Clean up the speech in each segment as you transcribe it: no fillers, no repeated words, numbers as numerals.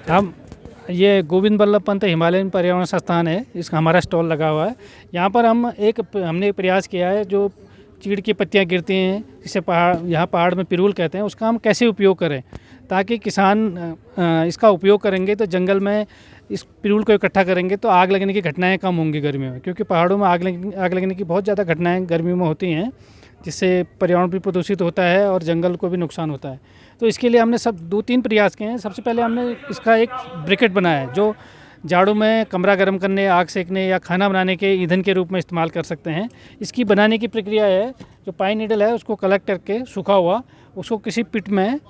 हम ये गोविंद बल्लभ पंत हिमालयन पर्यावरण संस्थान है, इसका हमारा स्टॉल लगा हुआ है। यहाँ पर हमने प्रयास किया है, जो चीड़ की पत्तियाँ गिरती हैं, जिसे यहाँ पहाड़ में पिरूल कहते हैं, उसका हम कैसे उपयोग करें ताकि किसान इसका उपयोग करेंगे तो जंगल में इस पिरूल को इकट्ठा करेंगे तो आग लगने की घटनाएं कम होंगी गर्मियों में, क्योंकि पहाड़ों में आग लगने की बहुत ज़्यादा घटनाएं गर्मियों में होती हैं, जिससे पर्यावरण भी प्रदूषित होता है और जंगल को भी नुकसान होता है। तो इसके लिए हमने सब 2-3 प्रयास किए हैं। सबसे पहले हमने इसका एक ब्रिकेट बनाया है, जो जाड़ों में कमरा गर्म करने, आग सेकने या खाना बनाने के ईंधन के रूप में इस्तेमाल कर सकते हैं। इसकी बनाने की प्रक्रिया है, जो पाइन नीडल है उसको कलेक्ट करके सूखा हुआ उसको किसी पिट में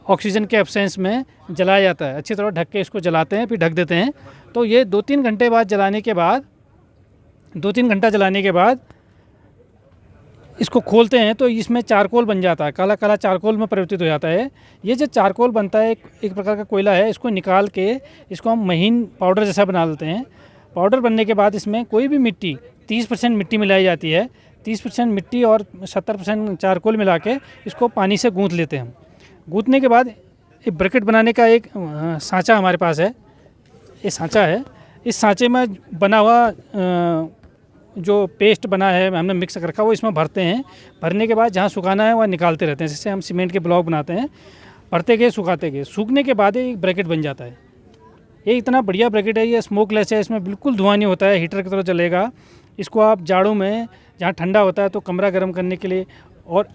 ऑक्सीजन के एब्सेंस में जलाया जाता है। अच्छी तरह ढक के इसको जलाते हैं, फिर ढक देते हैं। तो ये 2-3 घंटे बाद जलाने के बाद 2-3 घंटा जलाने के बाद इसको खोलते हैं तो इसमें चारकोल बन जाता है, काला काला चारकोल में परिवर्तित हो जाता है। ये जो चारकोल बनता है एक प्रकार का कोयला है, इसको निकाल के इसको हम महीन पाउडर जैसा बना लेते हैं। पाउडर बनने के बाद इसमें कोई भी मिट्टी 30% मिट्टी मिलाई जाती है, 30% मिट्टी और 70% चारकोल मिला के इसको पानी से गूँथ लेते हैं हम। गूँथने के बाद एक ब्रैकेट बनाने का एक सांचा हमारे पास है, ये सांचा है। इस सांचे में बना हुआ जो पेस्ट बना है हमने मिक्स कर रखा, वो इसमें भरते हैं। भरने के बाद जहाँ सुखाना है वहाँ निकालते रहते हैं, जिससे हम सीमेंट के ब्लॉक बनाते हैं। भरते गए, सुखाते गए, सूखने के बाद एक ब्रैकेट बन जाता है। ये इतना बढ़िया ब्रैकेट है, ये स्मोकलेस है, इसमें बिल्कुल धुआं नहीं होता है, हीटर की तरह चलेगा। इसको आप जाड़ों में जहाँ ठंडा होता है तो कमरा गर्म करने के लिए और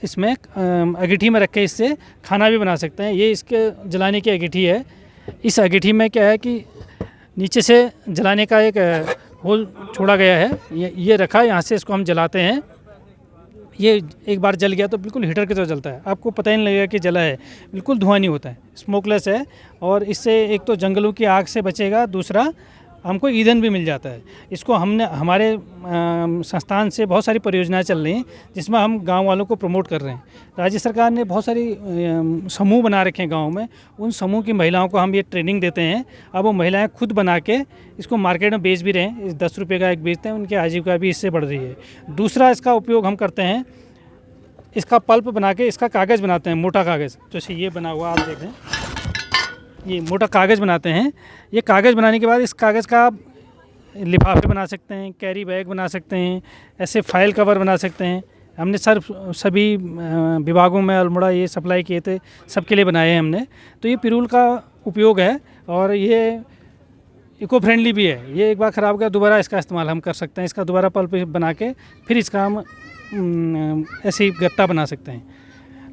इसमें अंगीठी में रख के इससे खाना भी बना सकते हैं। ये इसके जलाने की अंगीठी है। इस अंगीठी में क्या है कि नीचे से जलाने का एक होल छोड़ा गया है, ये रखा है, यहाँ से इसको हम जलाते हैं। ये एक बार जल गया तो बिल्कुल हीटर की तरह जलता है, आपको पता ही नहीं लगेगा कि जला है, बिल्कुल धुआं नहीं होता है, स्मोकलेस है। और इससे एक तो जंगलों की आग से बचेगा, दूसरा हमको ईंधन भी मिल जाता है। इसको हमने हमारे संस्थान से बहुत सारी परियोजनाएं चल रही हैं, जिसमें हम गांव वालों को प्रमोट कर रहे हैं। राज्य सरकार ने बहुत सारी समूह बना रखे हैं गांव में, उन समूह की महिलाओं को हम ये ट्रेनिंग देते हैं। अब वो महिलाएं खुद बना के इसको मार्केट में बेच भी रहे हैं, 10 रुपये का एक बेचते हैं, उनकी आजीविका भी इससे बढ़ रही है। दूसरा इसका उपयोग हम करते हैं, इसका पल्प बना के इसका कागज़ बनाते हैं, मोटा कागज़, जैसे ये बना हुआ आप देखें, ये मोटा कागज़ बनाते हैं। ये कागज़ बनाने के बाद इस कागज़ का आप लिफाफे बना सकते हैं, कैरी बैग बना सकते हैं, ऐसे फाइल कवर बना सकते हैं। हमने सभी विभागों में अल्मोड़ा ये सप्लाई किए थे, सबके लिए बनाए हैं हमने। तो ये पिरूल का उपयोग है और ये इको फ्रेंडली भी है। ये एक बार ख़राब हो गया, दोबारा इसका इस्तेमाल हम कर सकते हैं। इसका दोबारा पल्प बना के फिर इसका हम ऐसे ही गत्ता बना सकते हैं।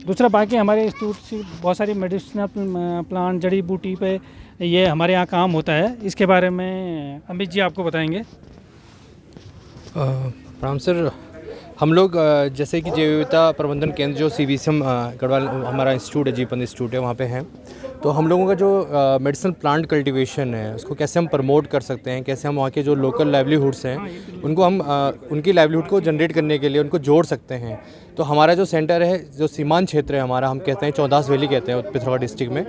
दूसरा, बाकी हमारे इंस्टीट्यूट से बहुत सारी मेडिसिनल प्लांट, जड़ी बूटी पे ये हमारे यहाँ काम होता है। इसके बारे में अमित जी आपको बताएंगे। प्रणाम सर। हम लोग जैसे कि जैव विविधता प्रबंधन केंद्र जो CBCM गढ़वाल हमारा इंस्टीट्यूट है, जीपन इंस्टीट्यूट है, वहाँ पे हैं। तो हम लोगों का जो मेडिसिनल प्लांट कल्टीवेशन है, उसको कैसे हम प्रमोट कर सकते हैं, कैसे हम वहाँ के जो लोकल लाइवलीहुड्स हैं उनको हम उनकी लाइवलीहुड को जनरेट करने के लिए उनको जोड़ सकते हैं। तो हमारा जो सेंटर है, जो सीमांत क्षेत्र है हमारा, हम कहते हैं चौदास वैली कहते हैं पिथौरागढ़ डिस्ट्रिक्ट में,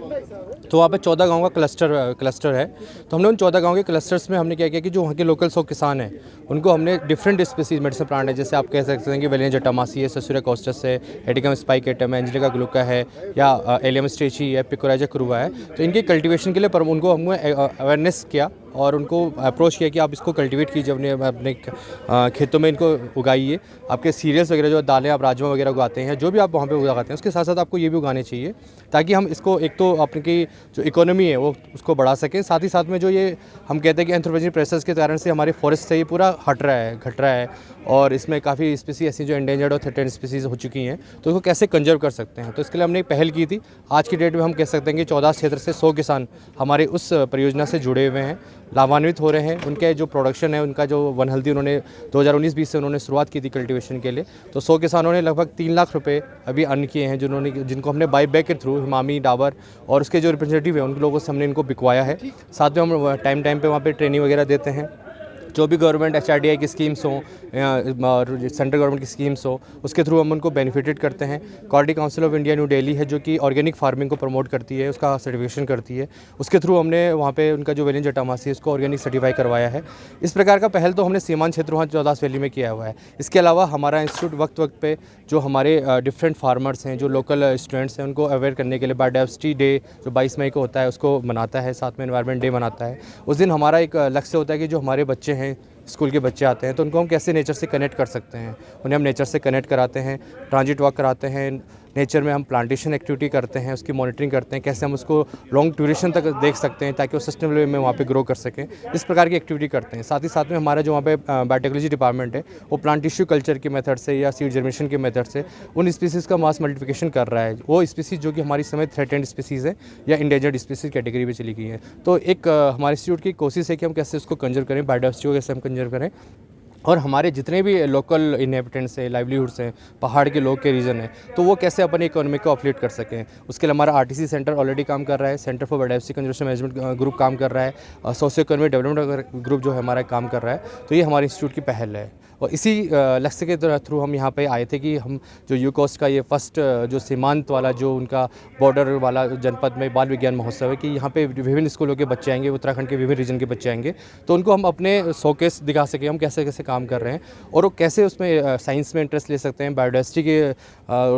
तो वहाँ पे 14 गाँव का क्लस्टर है। तो हमने उन 14 गाँव के क्लस्टर्स में हमने क्या किया कि जो वहाँ के लोकल 100 किसान हैं उनको हमने डिफरेंट स्पीसीज मेडिसिन प्लांट है, जैसे आप कह सकते हैं कि वेलिया जटामासी है, ससुरा कॉस्टस है, हेडिकम स्पाइकेटम है, एंजेलिका ग्लूका है, या एलियम स्ट्रेची है, पिकोराइजा क्रूवा है। तो इनके कल्टीवेशन के लिए उनको हमने अवेयरनेस किया और उनको अप्रोच किया कि आप इसको कल्टीवेट कीजिए, अपने खेतों में इनको उगाइए। आपके सीरियल्स वगैरह जो दालें आप राजमा वगैरह उगाते हैं, जो भी आप वहाँ पे उगाते हैं, उसके साथ साथ आपको ये भी उगाने चाहिए ताकि हम इसको एक तो अपनी जो इकोनॉमी है वो उसको बढ़ा सकें, साथ ही साथ में जो ये हम कहते हैं कि एंथ्रोपोजेनिक प्रेशर्स के कारण से हमारे फॉरेस्ट से ये पूरा घट रहा है और इसमें काफ़ी स्पीसीज ऐसी जो एंडेंजर्ड और थ्रेटेंड स्पीसीज हो चुकी हैं, तो इसको कैसे कंजर्व कर सकते हैं। तो इसके लिए हमने एक पहल की थी। आज की डेट में हम कह सकते हैं कि 14 क्षेत्र से 100 किसान हमारे उस परियोजना से जुड़े हुए हैं, लाभान्वित हो रहे हैं। उनके जो प्रोडक्शन है, उनका जो वन हेल्दी उन्होंने 2019-20 से उन्होंने शुरुआत की थी कल्टीवेशन के लिए। तो 100 किसानों ने लगभग 3 लाख रुपए अभी अर्न किए हैं, जिनको हमने बाई बैक के थ्रू हिमामी, डाबर और उसके जो रिप्रेजेंटेटिव है उन लोगों से हमने इनको बिकवाया है। साथ में हम टाइम पे वहाँ पे ट्रेनिंग वगैरह देते हैं। जो भी गवर्नमेंट HRDI की स्कीम्स हों और सेंट्रल गवर्नमेंट की स्कीम्स हो, उसके थ्रू हम उनको बेनिफिटेड करते हैं। Quality council of India new Delhi है जो कि ऑर्गेनिक फार्मिंग को प्रमोट करती है, उसका सर्टिफिकेशन करती है। उसके थ्रू हमने वहाँ पे उनका जो वेलिन जटामासी है उसको ऑर्गेनिक सर्टिफाई करवाया है। इस प्रकार का पहल तो हमने सीमांत क्षेत्र वहाँ 14 वैली में किया हुआ है। इसके अलावा हमारा इंस्टीट्यूट वक्त वक्त पे जो हमारे डिफरेंट फार्मर्स हैं, जो लोकल स्टूडेंट्स हैं, उनको अवेयर करने के लिए बायोडाइवर्सिटी डे जो 22 मई को होता है उसको मनाता है, साथ में एनवायरनमेंट डे मनाता है। उस दिन हमारा एक लक्ष्य होता है कि जो हमारे बच्चे हैं, स्कूल के बच्चे आते हैं, तो उनको हम कैसे नेचर से कनेक्ट कर सकते हैं। उन्हें हम नेचर से कनेक्ट कराते हैं, ट्रांजिट वॉक कराते हैं, नेचर में हम प्लांटेशन एक्टिविटी करते हैं, उसकी मॉनिटरिंग करते हैं, कैसे हम उसको लॉन्ग ड्यूरेशन तक देख सकते हैं ताकि वो सस्टेनेबल वे में वहाँ पे ग्रो कर सकें। इस प्रकार की एक्टिविटी करते हैं। साथ ही साथ में हमारा जो वहाँ पे बायोटेक्नोलॉजी डिपार्टमेंट है वो प्लांट टिश्यू कल्चर की मेथड से या सीड जर्मिनेशन के मेथड से उन स्पीसीज़ का मास मल्टीप्लिकेशन कर रहा है। वो स्पीसीज़ जो कि हमारी समय थ्रेटेंड स्पीसीज़ है या इंडेंजर्ड स्पीसीज़ कैटेगरी में चली गई हैं। तो एक हमारे इंस्टीट्यूट की कोशिश है कि हम कैसे उसको कंजर्व करें, बायोडाइवर्सिटी को कैसे हम कंजर्व करें, और हमारे जितने भी लोकल इनहेबिटेंट्स हैं, लाइवलीहुड्स हैं, पहाड़ के लोग के रीजन है, तो वो कैसे अपनी इकोनॉमी को अपलिफ्ट कर सकें। उसके लिए हमारा RTC सेंटर ऑलरेडी काम कर रहा है, centre for biodiversity conservation management group काम कर रहा है, सोशियो इकोनॉमिक डेवलपमेंट ग्रुप जो है हमारा काम कर रहा है। तो ये हमारे इंस्टीट्यूट की पहल है और इसी लक्ष्य के थ्रू हम यहाँ पे आए थे कि हम जो यूकोस्ट का ये फर्स्ट जो सीमांत वाला जो उनका बॉर्डर वाला जनपद में बाल विज्ञान महोत्सव है कि यहाँ पे विभिन्न स्कूलों के बच्चे आएंगे, उत्तराखंड के विभिन्न रीजन के बच्चे आएंगे, तो उनको हम अपने शोकेस दिखा सकें हम कैसे कैसे काम कर रहे हैं और वो कैसे उसमें साइंस में इंटरेस्ट ले सकते हैं, बायोडाइवर्सिटी के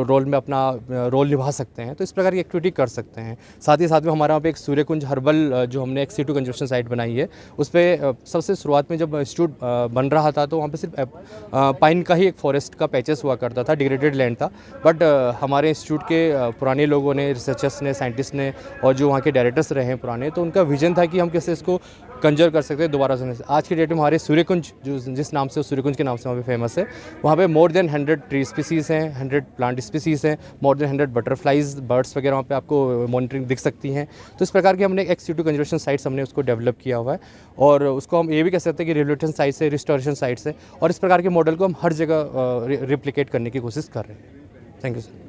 रोल में अपना रोल निभा सकते हैं। तो इस प्रकार की एक्टिविटी कर सकते हैं। साथ ही साथ में हमारा वहाँ पे एक सूर्यकुंज हर्बल जो हमने एक C2 कंजर्वेशन साइट बनाई है, उस पर सबसे शुरुआत में जब इंस्टीट्यूट बन रहा था तो वहाँ पे सिर्फ पाइन का ही एक फॉरेस्ट का पैचेस हुआ करता था, डिग्रेडेड लैंड था। बट हमारे इंस्टीट्यूट के पुराने लोगों ने, रिसर्चर्स ने, साइंटिस्ट ने और जो वहाँ के डायरेक्टर्स रहे हैं पुराने, तो उनका विजन था कि हम कैसे इसको कंजर्व कर सकते हैं दोबारा से। आज के डेट में हमारे सूर्यकुंज जो जिस नाम से सूर्यकुंज के नाम से वहाँ पे फेमस है, वहाँ पे मोर देन 100 ट्री स्पीसीज़ हैं, 100 प्लांट स्पीसीज़ हैं, मोर देन 100 बटरफ्लाइज, बर्ड्स वगैरह वहाँ पे आपको मॉनिटरिंग दिख सकती हैं। तो इस प्रकार की हमने एक C2 कंजर्वेशन साइट्स हमने उसको डेवलप किया हुआ है और उसको हम ये भी कह सकते हैं कि रिहेबिलिटेशन साइट्स है, रिस्टोरेशन साइट्स है और इस प्रकार के मॉडल को हम हर जगह रिप्लिकेट करने की कोशिश कर रहे हैं। Thank you sir.